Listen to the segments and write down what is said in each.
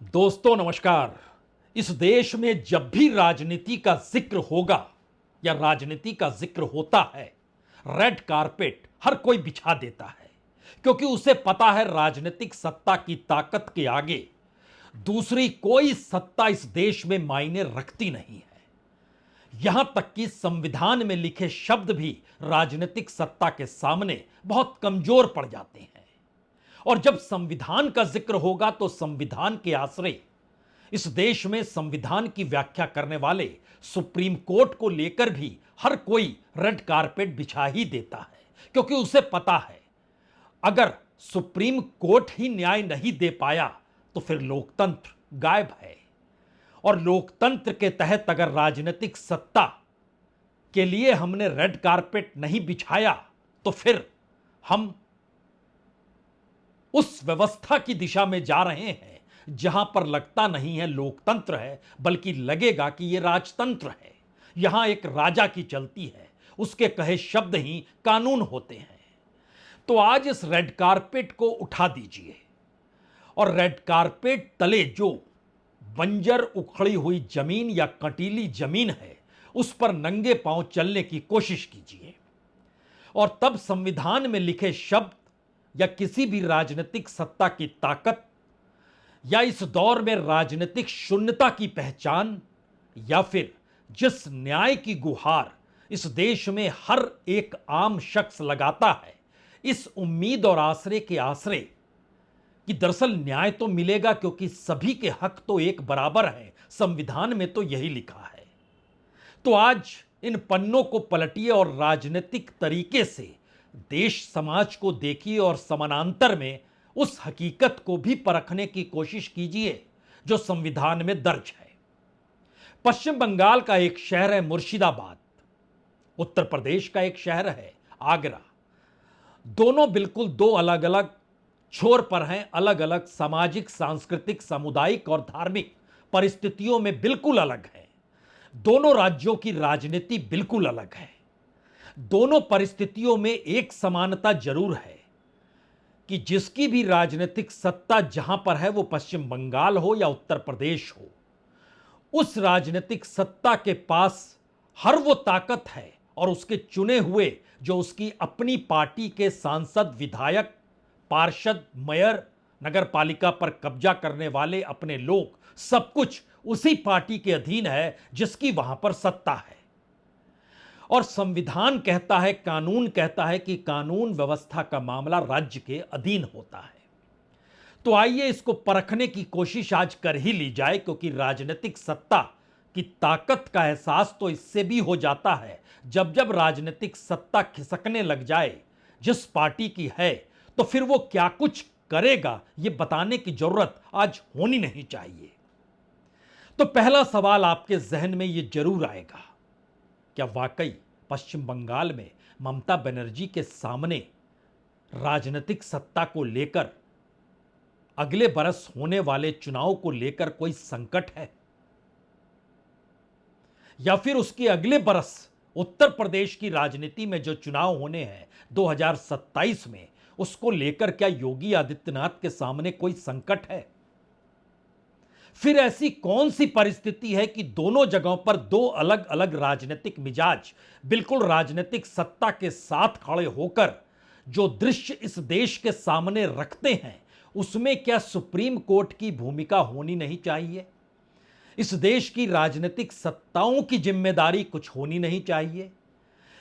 दोस्तों नमस्कार। इस देश में जब भी राजनीति का जिक्र होगा या राजनीति का जिक्र होता है, रेड कारपेट हर कोई बिछा देता है, क्योंकि उसे पता है राजनीतिक सत्ता की ताकत के आगे दूसरी कोई सत्ता इस देश में मायने रखती नहीं है। यहां तक कि संविधान में लिखे शब्द भी राजनीतिक सत्ता के सामने बहुत कमजोर पड़ जाते हैं। और जब संविधान का जिक्र होगा तो संविधान के आश्रय इस देश में संविधान की व्याख्या करने वाले सुप्रीम कोर्ट को लेकर भी हर कोई रेड कारपेट बिछा ही देता है, क्योंकि उसे पता है अगर सुप्रीम कोर्ट ही न्याय नहीं दे पाया तो फिर लोकतंत्र गायब है। और लोकतंत्र के तहत अगर राजनीतिक सत्ता के लिए हमने रेड कारपेट नहीं बिछाया तो फिर हम उस व्यवस्था की दिशा में जा रहे हैं जहां पर लगता नहीं है लोकतंत्र है, बल्कि लगेगा कि यह राजतंत्र है। यहां एक राजा की चलती है, उसके कहे शब्द ही कानून होते हैं। तो आज इस रेड कारपेट को उठा दीजिए और रेड कारपेट तले जो बंजर उखड़ी हुई जमीन या कंटीली जमीन है उस पर नंगे पांव चलने की कोशिश कीजिए। और तब संविधान में लिखे शब्द या किसी भी राजनीतिक सत्ता की ताकत या इस दौर में राजनीतिक शून्यता की पहचान या फिर जिस न्याय की गुहार इस देश में हर एक आम शख्स लगाता है, इस उम्मीद और आसरे के आसरे कि दरअसल न्याय तो मिलेगा क्योंकि सभी के हक तो एक बराबर हैं, संविधान में तो यही लिखा है। तो आज इन पन्नों को पलटिए और राजनीतिक तरीके से देश समाज को देखिए और समानांतर में उस हकीकत को भी परखने की कोशिश कीजिए जो संविधान में दर्ज है। पश्चिम बंगाल का एक शहर है मुर्शिदाबाद, उत्तर प्रदेश का एक शहर है आगरा। दोनों बिल्कुल दो अलग अलग छोर पर हैं, अलग अलग सामाजिक, सांस्कृतिक, सामुदायिक और धार्मिक परिस्थितियों में बिल्कुल अलग हैं। दोनों राज्यों की राजनीति बिल्कुल अलग है। दोनों परिस्थितियों में एक समानता जरूर है कि जिसकी भी राजनीतिक सत्ता जहां पर है, वो पश्चिम बंगाल हो या उत्तर प्रदेश हो, उस राजनीतिक सत्ता के पास हर वो ताकत है और उसके चुने हुए जो उसकी अपनी पार्टी के सांसद, विधायक, पार्षद, मेयर, नगर पालिका पर कब्जा करने वाले अपने लोग, सब कुछ उसी पार्टी के अधीन है जिसकी वहां पर सत्ता है। और संविधान कहता है, कानून कहता है कि कानून व्यवस्था का मामला राज्य के अधीन होता है। तो आइए इसको परखने की कोशिश आज कर ही ली जाए, क्योंकि राजनीतिक सत्ता की ताकत का एहसास तो इससे भी हो जाता है जब जब राजनीतिक सत्ता खिसकने लग जाए जिस पार्टी की है, तो फिर वो क्या कुछ करेगा ये बताने की जरूरत आज होनी नहीं चाहिए। तो पहला सवाल आपके जहन में ये जरूर आएगा, क्या वाकई पश्चिम बंगाल में ममता बनर्जी के सामने राजनीतिक सत्ता को लेकर, अगले बरस होने वाले चुनाव को लेकर कोई संकट है? या फिर उसके अगले बरस उत्तर प्रदेश की राजनीति में जो चुनाव होने हैं 2027 में, उसको लेकर क्या योगी आदित्यनाथ के सामने कोई संकट है? फिर ऐसी कौन सी परिस्थिति है कि दोनों जगहों पर दो अलग अलग राजनीतिक मिजाज बिल्कुल राजनीतिक सत्ता के साथ खड़े होकर जो दृश्य इस देश के सामने रखते हैं, उसमें क्या सुप्रीम कोर्ट की भूमिका होनी नहीं चाहिए? इस देश की राजनीतिक सत्ताओं की जिम्मेदारी कुछ होनी नहीं चाहिए?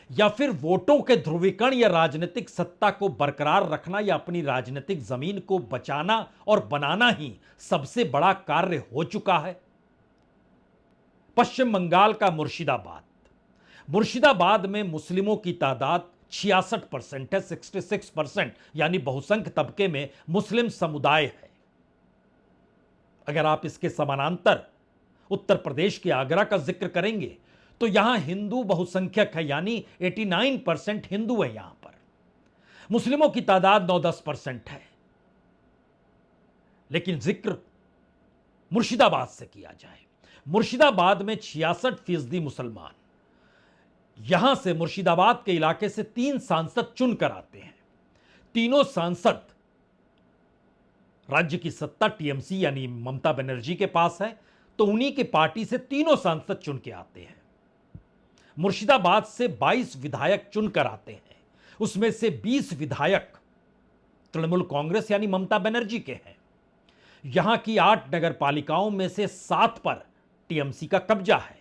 या फिर वोटों के ध्रुवीकरण या राजनीतिक सत्ता को बरकरार रखना या अपनी राजनीतिक जमीन को बचाना और बनाना ही सबसे बड़ा कार्य हो चुका है? पश्चिम बंगाल का मुर्शिदाबाद में मुस्लिमों की तादाद 66% है, 66%, यानी बहुसंख्य तबके में मुस्लिम समुदाय है। अगर आप इसके समानांतर उत्तर प्रदेश के आगरा का जिक्र करेंगे तो यहां हिंदू बहुसंख्यक है, यानी 89% हिंदू है। यहां पर मुस्लिमों की तादाद 9-10% है। लेकिन जिक्र मुर्शिदाबाद से किया जाए, मुर्शिदाबाद में 66% मुसलमान। यहां से मुर्शिदाबाद के इलाके से 3 सांसद चुनकर आते हैं। तीनों सांसद राज्य की सत्ता टीएमसी यानी ममता बनर्जी के पास है, तो उन्हीं की पार्टी से तीनों सांसद चुन के आते हैं। मुर्शिदाबाद से 22 विधायक चुनकर आते हैं, उसमें से 20 विधायक तृणमूल कांग्रेस यानी ममता बनर्जी के हैं। यहां की 8 नगर पालिकाओं में से 7 पर टीएमसी का कब्जा है,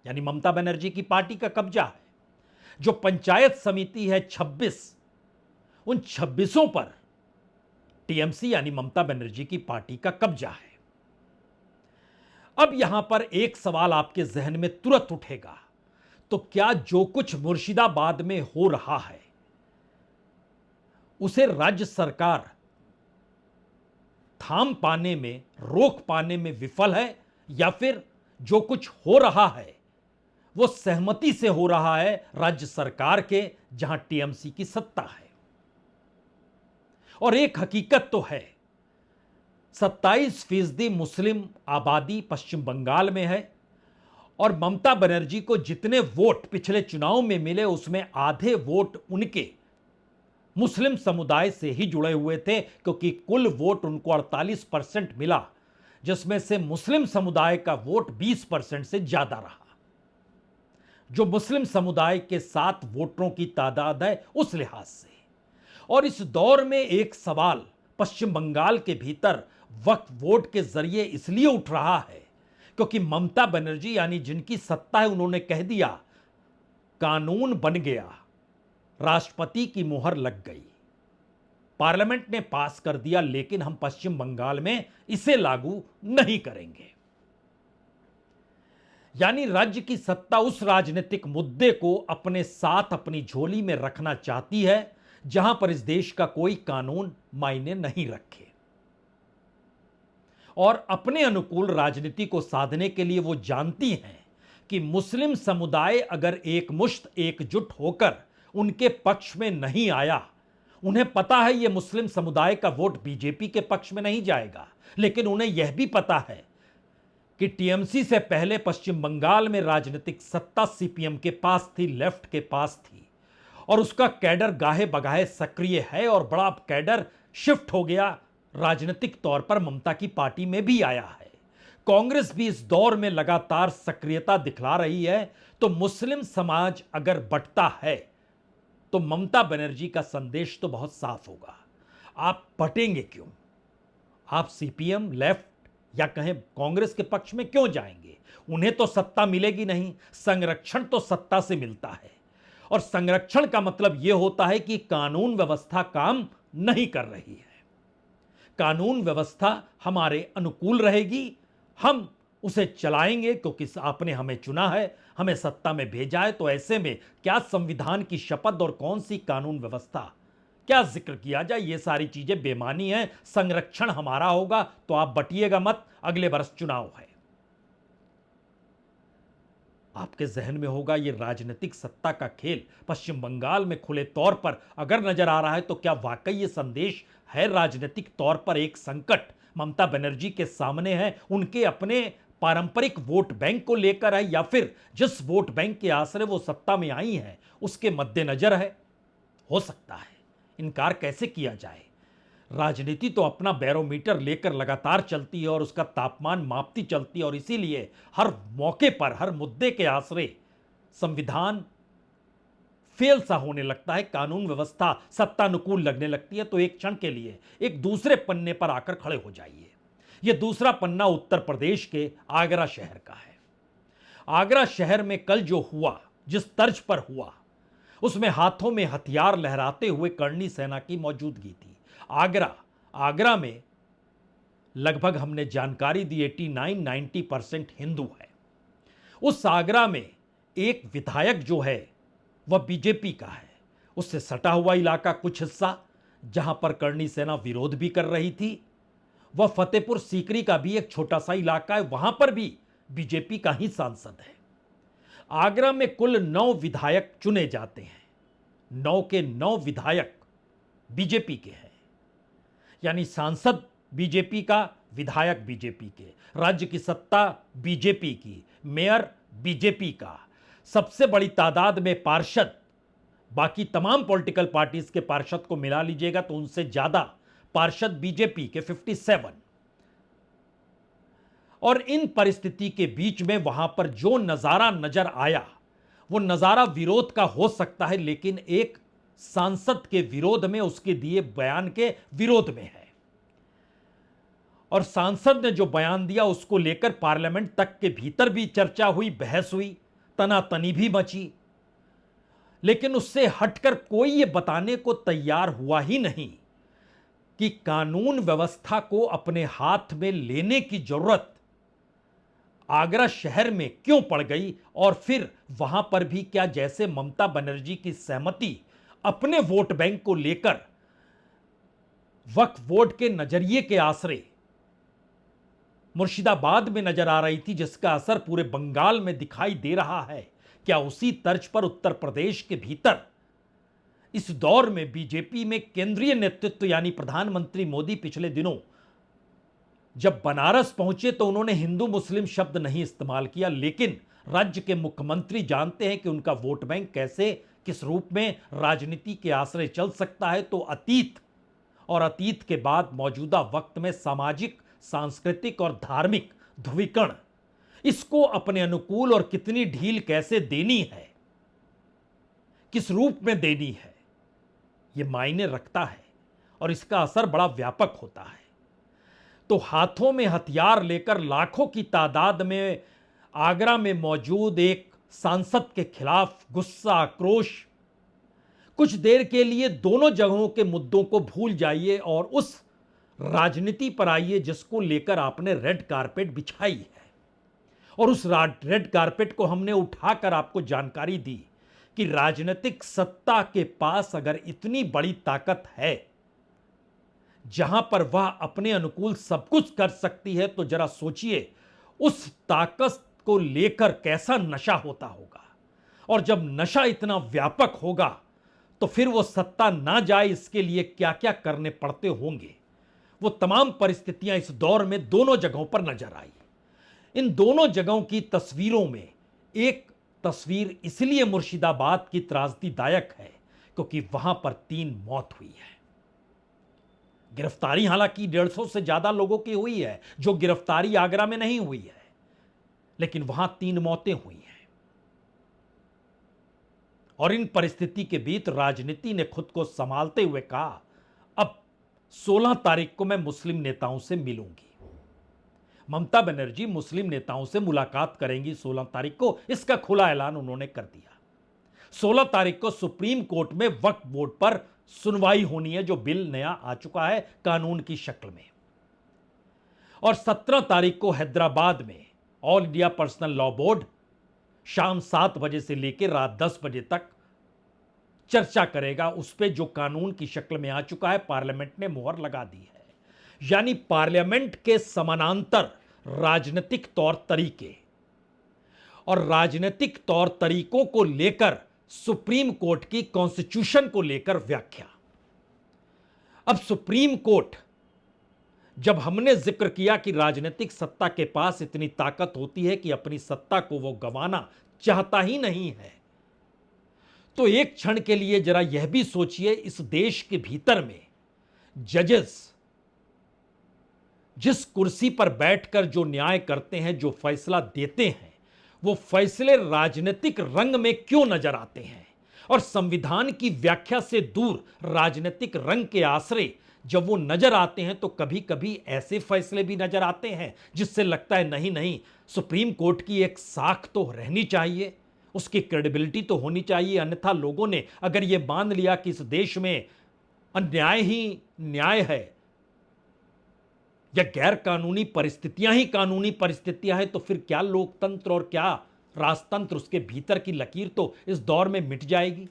यानी ममता बनर्जी की पार्टी का कब्जा है। जो पंचायत समिति है 26, उन 26 पर टीएमसी यानी ममता बनर्जी की पार्टी का कब्जा है। अब यहां पर एक सवाल आपके जहन में तुरंत उठेगा, तो क्या जो कुछ मुर्शिदाबाद में हो रहा है उसे राज्य सरकार थाम पाने में, रोक पाने में विफल है, या फिर जो कुछ हो रहा है वो सहमति से हो रहा है राज्य सरकार के, जहां टीएमसी की सत्ता है? और एक हकीकत तो है, 27% मुस्लिम आबादी पश्चिम बंगाल में है, और ममता बनर्जी को जितने वोट पिछले चुनाव में मिले उसमें आधे वोट उनके मुस्लिम समुदाय से ही जुड़े हुए थे, क्योंकि कुल वोट उनको 48% मिला, जिसमें से मुस्लिम समुदाय का वोट 20% से ज्यादा रहा। जो मुस्लिम समुदाय के साथ वोटरों की तादाद है उस लिहाज से। और इस दौर में एक सवाल पश्चिम बंगाल के भीतर वक्फ वोट के जरिए इसलिए उठ रहा है क्योंकि ममता बनर्जी यानी जिनकी सत्ता है, उन्होंने कह दिया कानून बन गया, राष्ट्रपति की मुहर लग गई, पार्लियामेंट ने पास कर दिया, लेकिन हम पश्चिम बंगाल में इसे लागू नहीं करेंगे। यानी राज्य की सत्ता उस राजनीतिक मुद्दे को अपने साथ अपनी झोली में रखना चाहती है जहां पर इस देश का कोई कानून मायने नहीं रखे, और अपने अनुकूल राजनीति को साधने के लिए वो जानती हैं कि मुस्लिम समुदाय अगर एकमुश्त एकजुट होकर उनके पक्ष में नहीं आया, उन्हें पता है ये मुस्लिम समुदाय का वोट बीजेपी के पक्ष में नहीं जाएगा, लेकिन उन्हें यह भी पता है कि टीएमसी से पहले पश्चिम बंगाल में राजनीतिक सत्ता सीपीएम के पास थी, लेफ्ट के पास थी, और उसका कैडर गाहे बगाहे सक्रिय है, और बड़ा कैडर शिफ्ट हो गया राजनीतिक तौर पर ममता की पार्टी में भी आया है। कांग्रेस भी इस दौर में लगातार सक्रियता दिखला रही है। तो मुस्लिम समाज अगर बंटता है तो ममता बनर्जी का संदेश तो बहुत साफ होगा, आप बटेंगे क्यों? आप सीपीएम, लेफ्ट या कहें कांग्रेस के पक्ष में क्यों जाएंगे? उन्हें तो सत्ता मिलेगी नहीं, संरक्षण तो सत्ता से मिलता है, और संरक्षण का मतलब यह होता है कि कानून व्यवस्था काम नहीं कर रही है। कानून व्यवस्था हमारे अनुकूल रहेगी, हम उसे चलाएंगे क्योंकि आपने हमें चुना है, हमें सत्ता में भेजा है। तो ऐसे में क्या संविधान की शपथ और कौन सी कानून व्यवस्था, क्या जिक्र किया जाए, ये सारी चीजें बेमानी है। संरक्षण हमारा होगा, तो आप बटिएगा मत, अगले वर्ष चुनाव है। आपके जहन में होगा ये राजनीतिक सत्ता का खेल पश्चिम बंगाल में खुले तौर पर अगर नजर आ रहा है, तो क्या वाकई ये संदेश है राजनीतिक तौर पर एक संकट ममता बनर्जी के सामने है, उनके अपने पारंपरिक वोट बैंक को लेकर है, या फिर जिस वोट बैंक के आसरे वो सत्ता में आई हैं उसके मद्देनजर है? हो सकता है, इनकार कैसे किया जाए। राजनीति तो अपना बैरोमीटर लेकर लगातार चलती है और उसका तापमान मापती चलती है, और इसीलिए हर मौके पर, हर मुद्दे के आसरे संविधान फेल सा होने लगता है, कानून व्यवस्था सत्तानुकूल लगने लगती है। तो एक क्षण के लिए एक दूसरे पन्ने पर आकर खड़े हो जाइए। यह दूसरा पन्ना उत्तर प्रदेश के आगरा शहर का है। आगरा शहर में कल जो हुआ, जिस तर्ज पर हुआ, उसमें हाथों में हथियार लहराते हुए करणी सेना की मौजूदगी थी। आगरा में लगभग हमने जानकारी दी 89-90% हिंदू है। उस आगरा में एक विधायक जो है वह बीजेपी का है। उससे सटा हुआ इलाका कुछ हिस्सा जहां पर करणी सेना विरोध भी कर रही थी, वह फतेहपुर सीकरी का भी एक छोटा सा इलाका है, वहां पर भी बीजेपी का ही सांसद है। आगरा में कुल 9 विधायक चुने जाते हैं, 9 के 9 विधायक बीजेपी के हैं, यानी सांसद बीजेपी का, विधायक बीजेपी के, राज्य की सत्ता बीजेपी की, मेयर बीजेपी का, सबसे बड़ी तादाद में पार्षद, बाकी तमाम पॉलिटिकल पार्टीज के पार्षद को मिला लीजिएगा तो उनसे ज्यादा पार्षद बीजेपी के 57। और इन परिस्थिति के बीच में वहां पर जो नजारा नजर आया वो नजारा विरोध का हो सकता है, लेकिन एक सांसद के विरोध में, उसके दिए बयान के विरोध में है। और सांसद ने जो बयान दिया उसको लेकर पार्लियामेंट तक के भीतर भी चर्चा हुई, बहस हुई, तनातनी भी मची, लेकिन उससे हटकर कोई यह बताने को तैयार हुआ ही नहीं कि कानून व्यवस्था को अपने हाथ में लेने की जरूरत आगरा शहर में क्यों पड़ गई, और फिर वहां पर भी क्या जैसे ममता बनर्जी की सहमति अपने वोट बैंक को लेकर वक्फ बोर्ड के नजरिए के आसरे मुर्शिदाबाद में नजर आ रही थी, जिसका असर पूरे बंगाल में दिखाई दे रहा है, क्या उसी तर्ज पर उत्तर प्रदेश के भीतर इस दौर में बीजेपी में केंद्रीय नेतृत्व यानी प्रधानमंत्री मोदी पिछले दिनों जब बनारस पहुंचे तो उन्होंने हिंदू मुस्लिम शब्द नहीं इस्तेमाल किया, लेकिन राज्य के मुख्यमंत्री जानते हैं कि उनका वोट बैंक कैसे, किस रूप में राजनीति के आश्रय चल सकता है। तो अतीत और अतीत के बाद मौजूदा वक्त में सामाजिक, सांस्कृतिक और धार्मिक ध्रुवीकरण, इसको अपने अनुकूल और कितनी ढील कैसे देनी है, किस रूप में देनी है, यह मायने रखता है और इसका असर बड़ा व्यापक होता है। तो हाथों में हथियार लेकर लाखों की तादाद में आगरा में मौजूद एक सांसद के खिलाफ गुस्सा, आक्रोश, कुछ देर के लिए दोनों जगहों के मुद्दों को भूल जाइए और उस राजनीति पर आइए जिसको लेकर आपने रेड कारपेट बिछाई है। और उस रेड कारपेट को हमने उठाकर आपको जानकारी दी कि राजनीतिक सत्ता के पास अगर इतनी बड़ी ताकत है जहां पर वह अपने अनुकूल सब कुछ कर सकती है, तो जरा सोचिए उस ताकत को लेकर कैसा नशा होता होगा। और जब नशा इतना व्यापक होगा तो फिर वो सत्ता ना जाए इसके लिए क्या क्या करने पड़ते होंगे। वो तमाम परिस्थितियां इस दौर में दोनों जगहों पर नजर आई। इन दोनों जगहों की तस्वीरों में एक तस्वीर इसलिए मुर्शिदाबाद की त्रासदीदायक है क्योंकि वहां पर 3 मौत हुई है। गिरफ्तारी हालांकि 150 से ज्यादा लोगों की हुई है, जो गिरफ्तारी आगरा में नहीं हुई है, लेकिन वहां 3 मौतें हुई हैं। और इन परिस्थिति के बीच राजनीति ने खुद को संभालते हुए कहा, अब 16 तारीख को मैं मुस्लिम नेताओं से मिलूंगी। ममता बनर्जी मुस्लिम नेताओं से मुलाकात करेंगी 16 तारीख को, इसका खुला ऐलान उन्होंने कर दिया। 16 तारीख को सुप्रीम कोर्ट में वक्फ बोर्ड पर सुनवाई होनी है, जो बिल नया आ चुका है कानून की शक्ल में। और 17 तारीख को हैदराबाद में all India personal law board शाम 7 बजे से लेकर रात 10 बजे तक चर्चा करेगा उस पे जो कानून की शक्ल में आ चुका है, पार्लियामेंट ने मुहर लगा दी है। यानी पार्लियामेंट के समानांतर राजनीतिक तौर तरीके और राजनीतिक तौर तरीकों को लेकर सुप्रीम कोर्ट की कॉन्स्टिट्यूशन को लेकर व्याख्या। अब सुप्रीम कोर्ट, जब हमने जिक्र किया कि राजनीतिक सत्ता के पास इतनी ताकत होती है कि अपनी सत्ता को वो गंवाना चाहता ही नहीं है, तो एक क्षण के लिए जरा यह भी सोचिए इस देश के भीतर में जजेस जिस कुर्सी पर बैठकर जो न्याय करते हैं, जो फैसला देते हैं, वो फैसले राजनीतिक रंग में क्यों नजर आते हैं। और संविधान की व्याख्या से दूर राजनीतिक रंग के आश्रय जब वो नजर आते हैं तो कभी कभी ऐसे फैसले भी नजर आते हैं जिससे लगता है नहीं नहीं, सुप्रीम कोर्ट की एक साख तो रहनी चाहिए, उसकी क्रेडिबिलिटी तो होनी चाहिए। अन्यथा लोगों ने अगर ये मान लिया कि इस देश में अन्याय ही न्याय है या गैर कानूनी परिस्थितियां ही कानूनी परिस्थितियां हैं, तो फिर क्या लोकतंत्र और क्या राजतंत्र, उसके भीतर की लकीर तो इस दौर में मिट जाएगी।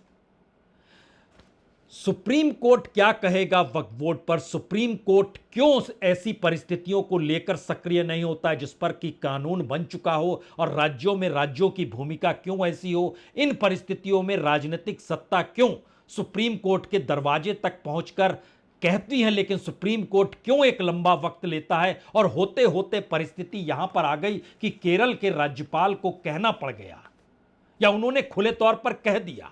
सुप्रीम कोर्ट क्या कहेगा वक्फ बोर्ड पर, सुप्रीम कोर्ट क्यों ऐसी परिस्थितियों को लेकर सक्रिय नहीं होता है जिस पर कि कानून बन चुका हो, और राज्यों में राज्यों की भूमिका क्यों ऐसी हो। इन परिस्थितियों में राजनीतिक सत्ता क्यों सुप्रीम कोर्ट के दरवाजे तक पहुंचकर कहती है, लेकिन सुप्रीम कोर्ट क्यों एक लंबा वक्त लेता है। और होते होते परिस्थिति यहां पर आ गई कि केरल के राज्यपाल को कहना पड़ गया, या उन्होंने खुले तौर पर कह दिया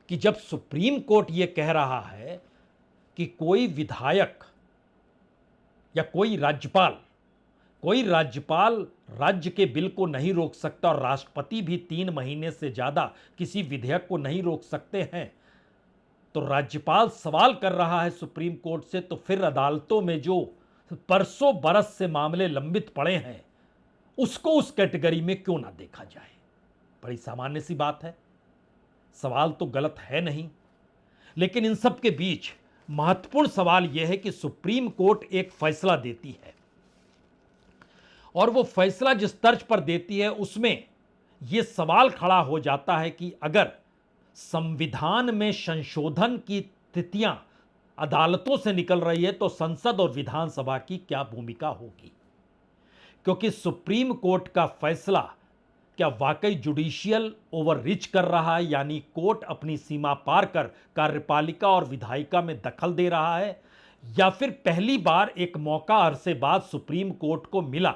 कि जब सुप्रीम कोर्ट यह कह रहा है कि कोई विधायक या कोई राज्यपाल राज्य के बिल को नहीं रोक सकता और राष्ट्रपति भी 3 महीने से ज्यादा किसी विधेयक को नहीं रोक सकते हैं, तो राज्यपाल सवाल कर रहा है सुप्रीम कोर्ट से, तो फिर अदालतों में जो बरसों बरस से मामले लंबित पड़े हैं उसको उस कैटेगरी में क्यों ना देखा जाए। बड़ी सामान्य सी बात है, सवाल तो गलत है नहीं, लेकिन इन सब के बीच महत्वपूर्ण सवाल यह है कि सुप्रीम कोर्ट एक फैसला देती है और वो फैसला जिस तर्ज पर देती है उसमें यह सवाल खड़ा हो जाता है कि अगर संविधान में संशोधन की तिथियां अदालतों से निकल रही है तो संसद और विधानसभा की क्या भूमिका होगी, क्योंकि सुप्रीम कोर्ट का फैसला क्या वाकई जुडिशियल ओवररीच कर रहा है, यानी कोर्ट अपनी सीमा पार कर कार्यपालिका और विधायिका में दखल दे रहा है, या फिर पहली बार एक मौका अरसे बाद सुप्रीम कोर्ट को मिला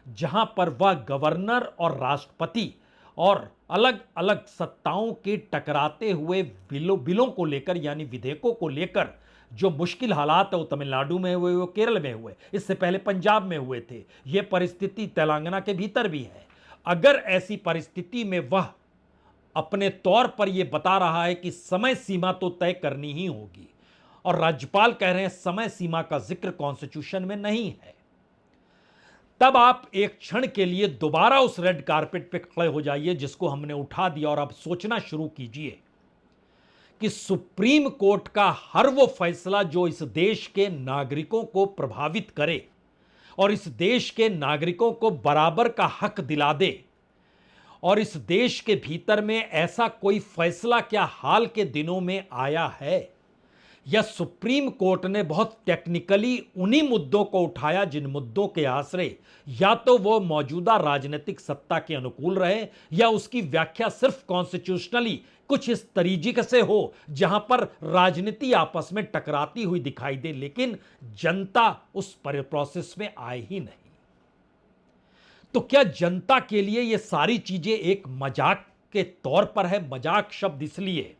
जहां पर वह गवर्नर और राष्ट्रपति और अलग अलग सत्ताओं के टकराते हुए बिलों को लेकर यानी विधेयकों को लेकर जो मुश्किल हालात है वो तमिलनाडु में हुए, वो केरल में हुए, इससे पहले पंजाब में हुए थे, ये परिस्थिति तेलंगाना के भीतर भी है। अगर ऐसी परिस्थिति में वह अपने तौर पर यह बता रहा है कि समय सीमा तो तय करनी ही होगी और राज्यपाल कह रहे हैं समय सीमा का जिक्र कॉन्स्टिट्यूशन में नहीं है, तब आप एक क्षण के लिए दोबारा उस रेड कारपेट पे खड़े हो जाइए जिसको हमने उठा दिया और अब सोचना शुरू कीजिए कि सुप्रीम कोर्ट का हर वो फैसला जो इस देश के नागरिकों को प्रभावित करे और इस देश के नागरिकों को बराबर का हक दिला दे, और इस देश के भीतर में ऐसा कोई फैसला क्या हाल के दिनों में आया है या सुप्रीम कोर्ट ने बहुत टेक्निकली उन्हीं मुद्दों को उठाया जिन मुद्दों के आश्रय या तो वो मौजूदा राजनीतिक सत्ता के अनुकूल रहे या उसकी व्याख्या सिर्फ कॉन्स्टिट्यूशनली कुछ इस तरीके से हो जहां पर राजनीति आपस में टकराती हुई दिखाई दे, लेकिन जनता उस प्रोसेस में आए ही नहीं। तो क्या जनता के लिए ये सारी चीजें एक मजाक के तौर पर है? मजाक शब्द इसलिए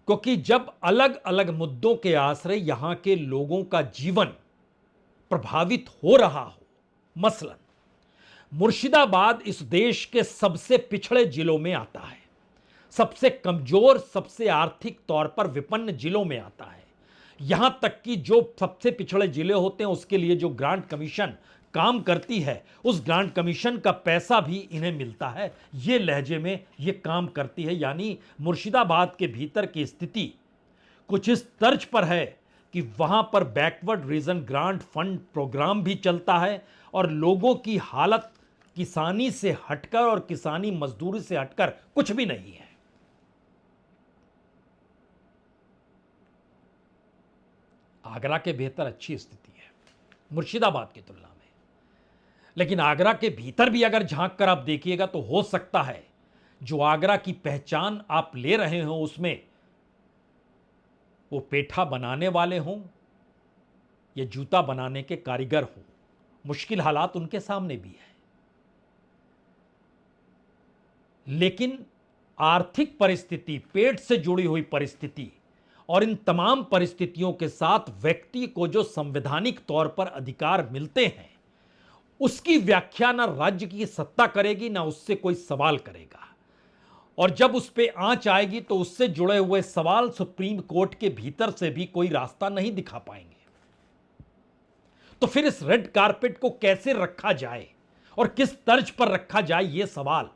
क्योंकि जब अलग अलग मुद्दों के आश्रय यहां के लोगों का जीवन प्रभावित हो रहा हो, मसलन मुर्शिदाबाद इस देश के सबसे पिछड़े जिलों में आता है, सबसे कमजोर, सबसे आर्थिक तौर पर विपन्न जिलों में आता है, यहां तक कि जो सबसे पिछड़े जिले होते हैं उसके लिए जो ग्रांट कमीशन काम करती है उस ग्रांट कमीशन का पैसा भी इन्हें मिलता है, ये लहजे में ये काम करती है। यानी मुर्शिदाबाद के भीतर की स्थिति कुछ इस तर्ज पर है कि वहां पर backward region grant fund programme भी चलता है और लोगों की हालत किसानी से हटकर और किसानी मजदूरी से हटकर कुछ भी नहीं है। आगरा के बेहतर अच्छी स्थिति है मुर्शिदाबाद की तुलना में, लेकिन आगरा के भीतर भी अगर झांक कर आप देखिएगा तो हो सकता है जो आगरा की पहचान आप ले रहे हो उसमें वो पेठा बनाने वाले हों या जूता बनाने के कारीगर हों, मुश्किल हालात उनके सामने भी है, लेकिन आर्थिक परिस्थिति, पेट से जुड़ी हुई परिस्थिति और इन तमाम परिस्थितियों के साथ व्यक्ति को जो संवैधानिक तौर पर अधिकार मिलते हैं उसकी व्याख्या ना राज्य की सत्ता करेगी ना उससे कोई सवाल करेगा, और जब उस पर आंच आएगी तो उससे जुड़े हुए सवाल सुप्रीम कोर्ट के भीतर से भी कोई रास्ता नहीं दिखा पाएंगे। तो फिर इस रेड कारपेट को कैसे रखा जाए और किस तर्ज पर रखा जाए, यह सवाल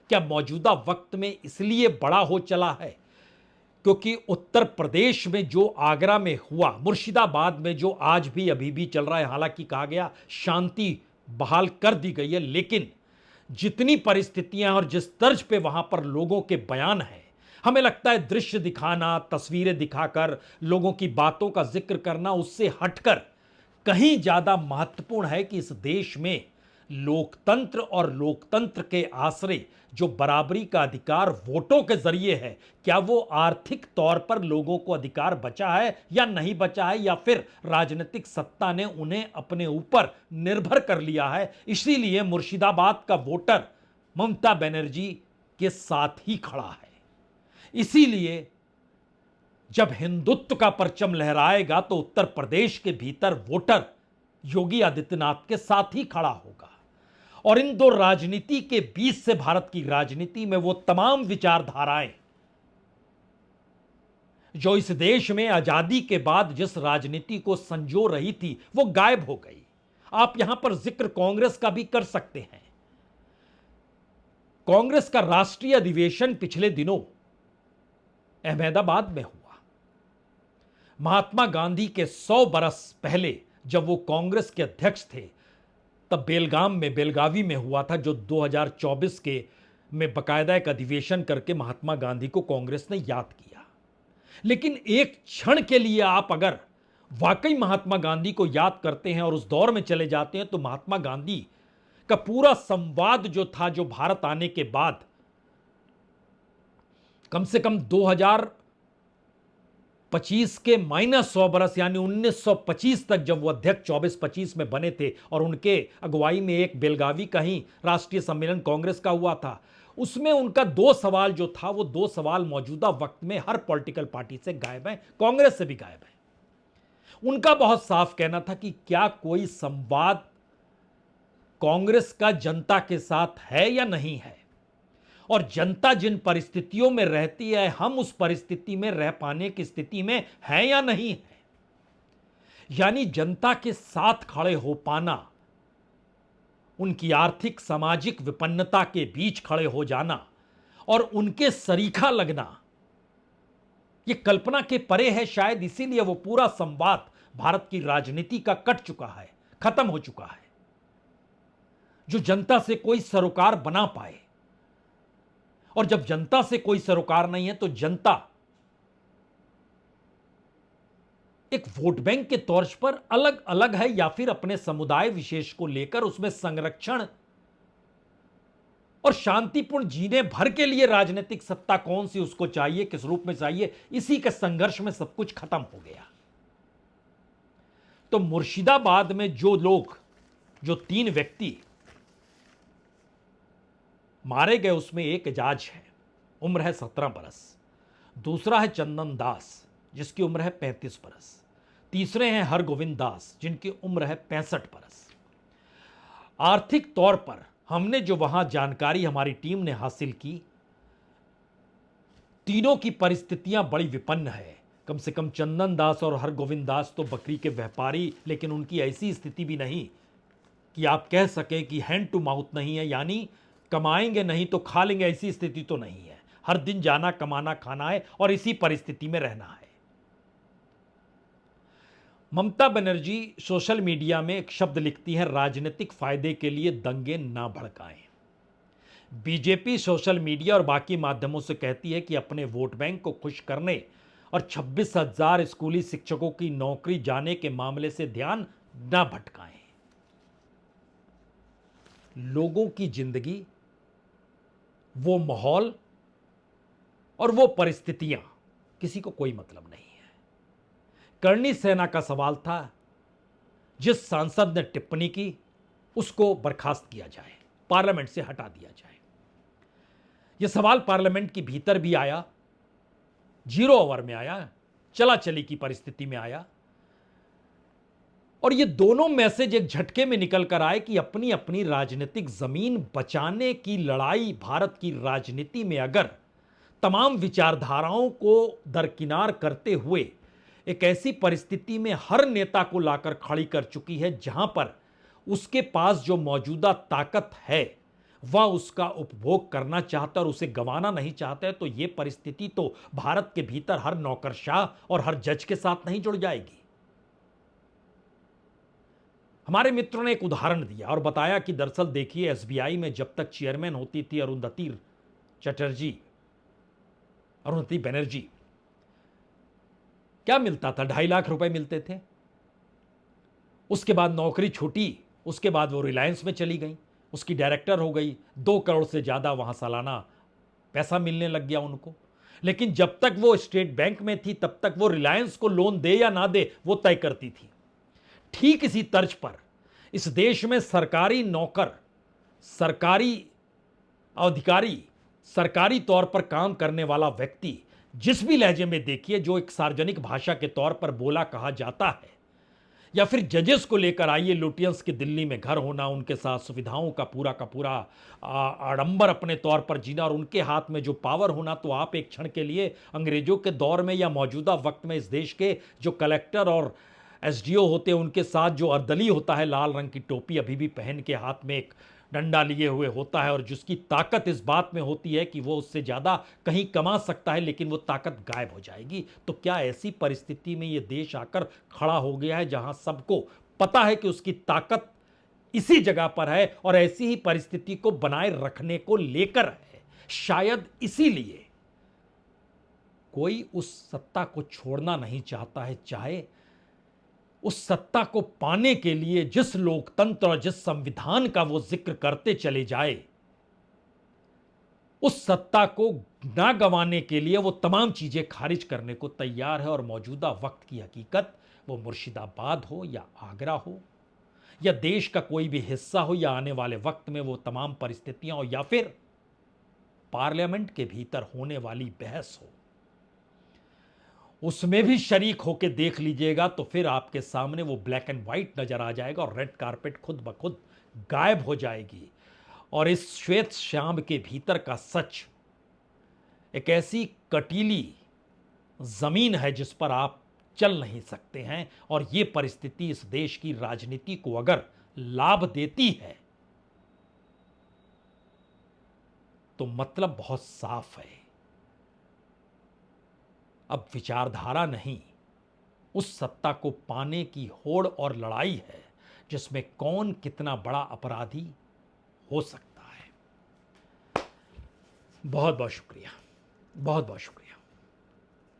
क्या मौजूदा वक्त में इसलिए बड़ा हो चला है क्योंकि उत्तर प्रदेश में जो आगरा में हुआ, मुर्शिदाबाद में जो आज भी अभी भी चल रहा है, हालांकि कहा गया शांति बहाल कर दी गई है, लेकिन जितनी परिस्थितियां और जिस तर्ज पे वहां पर लोगों के बयान हैं, हमें लगता है दृश्य दिखाना, तस्वीरें दिखाकर लोगों की बातों का जिक्र करना उससे हटकर कहीं ज्यादा महत्वपूर्ण है कि इस देश में लोकतंत्र और लोकतंत्र के आश्रय जो बराबरी का अधिकार वोटों के जरिए है, क्या वो आर्थिक तौर पर लोगों को अधिकार बचा है या नहीं बचा है, या फिर राजनीतिक सत्ता ने उन्हें अपने ऊपर निर्भर कर लिया है। इसीलिए मुर्शिदाबाद का वोटर ममता बनर्जी के साथ ही खड़ा है, इसीलिए जब हिंदुत्व का परचम लहराएगा तो उत्तर प्रदेश के भीतर वोटर योगी आदित्यनाथ के साथ ही खड़ा होगा। और इन दो राजनीति के बीच से भारत की राजनीति में वो तमाम विचारधाराएं जो इस देश में आजादी के बाद जिस राजनीति को संजो रही थी वो गायब हो गई। आप यहां पर जिक्र कांग्रेस का भी कर सकते हैं। कांग्रेस का राष्ट्रीय अधिवेशन पिछले दिनों अहमदाबाद में हुआ। महात्मा गांधी के 100 बरस पहले जब वो कांग्रेस के अध्यक्ष थे तब बेलगावी में हुआ था, जो 2024 के में बकायदा एक अधिवेशन करके महात्मा गांधी को कांग्रेस ने याद किया। लेकिन एक क्षण के लिए आप अगर वाकई महात्मा गांधी को याद करते हैं और उस दौर में चले जाते हैं तो महात्मा गांधी का पूरा संवाद जो था, जो भारत आने के बाद कम से कम 2025 के -100 बरस यानी 1925 तक जब वो अध्यक्ष 24-25 में बने थे और उनके अगुवाई में एक बेलगावी का ही राष्ट्रीय सम्मेलन कांग्रेस का हुआ था, उसमें उनका 2 सवाल जो था वो 2 सवाल मौजूदा वक्त में हर पॉलिटिकल पार्टी से गायब है, कांग्रेस से भी गायब है। उनका बहुत साफ कहना था कि क्या कोई संवाद कांग्रेस का जनता के साथ है या नहीं है, और जनता जिन परिस्थितियों में रहती है हम उस परिस्थिति में रह पाने की स्थिति में है या नहीं है। यानी जनता के साथ खड़े हो पाना, उनकी आर्थिक सामाजिक विपन्नता के बीच खड़े हो जाना और उनके सरीखा लगना, यह कल्पना के परे है। शायद इसीलिए वो पूरा संवाद भारत की राजनीति का कट चुका है, खत्म हो चुका है। जो जनता से कोई सरोकार बना पाए, और जब जनता से कोई सरोकार नहीं है तो जनता एक वोट बैंक के तौर पर अलग अलग है या फिर अपने समुदाय विशेष को लेकर उसमें संरक्षण और शांतिपूर्ण जीने भर के लिए राजनीतिक सत्ता कौन सी उसको चाहिए, किस रूप में चाहिए, इसी के संघर्ष में सब कुछ खत्म हो गया। तो मुर्शिदाबाद में जो 3 व्यक्ति मारे गए उसमें एक एजाज है, उम्र है 17 बरस, दूसरा है चंदन दास जिसकी उम्र है 35 बरस, तीसरे हैं हरगोविंद दास जिनकी उम्र है 65 बरस। आर्थिक तौर पर हमने जो वहां जानकारी हमारी टीम ने हासिल की, तीनों की परिस्थितियां बड़ी विपन्न है। कम से कम चंदन दास और हरगोविंद दास तो बकरी के व्यापारी, लेकिन उनकी ऐसी स्थिति भी नहीं कि आप कह सकें कि हैंड टू माउथ नहीं है, यानी कमाएंगे नहीं तो खा लेंगे, ऐसी स्थिति तो नहीं है। हर दिन जाना, कमाना, खाना है और इसी परिस्थिति में रहना है। ममता बनर्जी सोशल मीडिया में एक शब्द लिखती है, राजनीतिक फायदे के लिए दंगे ना भड़काएं। बीजेपी सोशल मीडिया और बाकी माध्यमों से कहती है कि अपने वोट बैंक को खुश करने और 26,000 स्कूली शिक्षकों की नौकरी जाने के मामले से ध्यान ना भटकाएं। लोगों की जिंदगी, वो माहौल और वो परिस्थितियां किसी को कोई मतलब नहीं है। करणी सेना का सवाल था, जिस सांसद ने टिप्पणी की उसको बर्खास्त किया जाए, पार्लियामेंट से हटा दिया जाए। यह सवाल पार्लियामेंट के भीतर भी आया, 0 ओवर में आया, चला चली की परिस्थिति में आया, और ये दोनों मैसेज एक झटके में निकल कर आए कि अपनी अपनी राजनीतिक जमीन बचाने की लड़ाई भारत की राजनीति में अगर तमाम विचारधाराओं को दरकिनार करते हुए एक ऐसी परिस्थिति में हर नेता को लाकर खड़ी कर चुकी है जहां पर उसके पास जो मौजूदा ताकत है वह उसका उपभोग करना चाहता और उसे गंवाना नहीं चाहता है, तो यह परिस्थिति तो भारत के भीतर हर नौकरशाह और हर जज के साथ नहीं जुड़ जाएगी। हमारे मित्रों ने एक उदाहरण दिया और बताया कि दरअसल देखिए, एसबीआई में जब तक चेयरमैन होती थी अरुंधति बनर्जी, क्या मिलता था? 2.5 लाख रुपए मिलते थे। उसके बाद नौकरी छूटी, उसके बाद वो रिलायंस में चली गई, उसकी डायरेक्टर हो गई, 2 करोड़ से ज्यादा वहां सालाना पैसा मिलने लग गया उनको। लेकिन जब तक वो स्टेट बैंक में थी तब तक वो रिलायंस को लोन दे या ना दे वो तय करती थी। ठीक इसी तर्ज पर इस देश में सरकारी नौकर, सरकारी अधिकारी, सरकारी तौर पर काम करने वाला व्यक्ति जिस भी लहजे में देखिए, जो एक सार्वजनिक भाषा के तौर पर बोला कहा जाता है, या फिर जजेस को लेकर आइए, लुटियंस के दिल्ली में घर होना, उनके साथ सुविधाओं का पूरा आडंबर अपने तौर पर जीना और उनके हाथ में जो पावर होना, तो आप एक क्षण के लिए अंग्रेजों के दौर में या मौजूदा वक्त में इस देश के जो कलेक्टर और एसडीओ होते हैं उनके साथ जो अर्दली होता है, लाल रंग की टोपी अभी भी पहन के हाथ में एक डंडा लिए हुए होता है और जिसकी ताकत इस बात में होती है कि वो उससे ज़्यादा कहीं कमा सकता है, लेकिन वो ताकत गायब हो जाएगी। तो क्या ऐसी परिस्थिति में ये देश आकर खड़ा हो गया है जहां सबको पता है कि उसकी ताकत इसी जगह पर है और ऐसी ही परिस्थिति को बनाए रखने को लेकर है। शायद इसीलिए कोई उस सत्ता को छोड़ना नहीं चाहता है, चाहे उस सत्ता को पाने के लिए जिस लोकतंत्र और जिस संविधान का वो जिक्र करते चले जाए, उस सत्ता को ना गंवाने के लिए वो तमाम चीजें खारिज करने को तैयार है। और मौजूदा वक्त की हकीकत, वो मुर्शिदाबाद हो या आगरा हो या देश का कोई भी हिस्सा हो या आने वाले वक्त में वो तमाम परिस्थितियां हो या फिर पार्लियामेंट के भीतर होने वाली बहस हो, उसमें भी शरीक होकर देख लीजिएगा तो फिर आपके सामने वो ब्लैक एंड व्हाइट नजर आ जाएगा और रेड कारपेट खुद ब खुद गायब हो जाएगी। और इस श्वेत श्याम के भीतर का सच एक ऐसी कटीली जमीन है जिस पर आप चल नहीं सकते हैं। और ये परिस्थिति इस देश की राजनीति को अगर लाभ देती है तो मतलब बहुत साफ है, अब विचारधारा नहीं, उस सत्ता को पाने की होड़ और लड़ाई है जिसमें कौन कितना बड़ा अपराधी हो सकता है। बहुत बहुत शुक्रिया, बहुत बहुत शुक्रिया।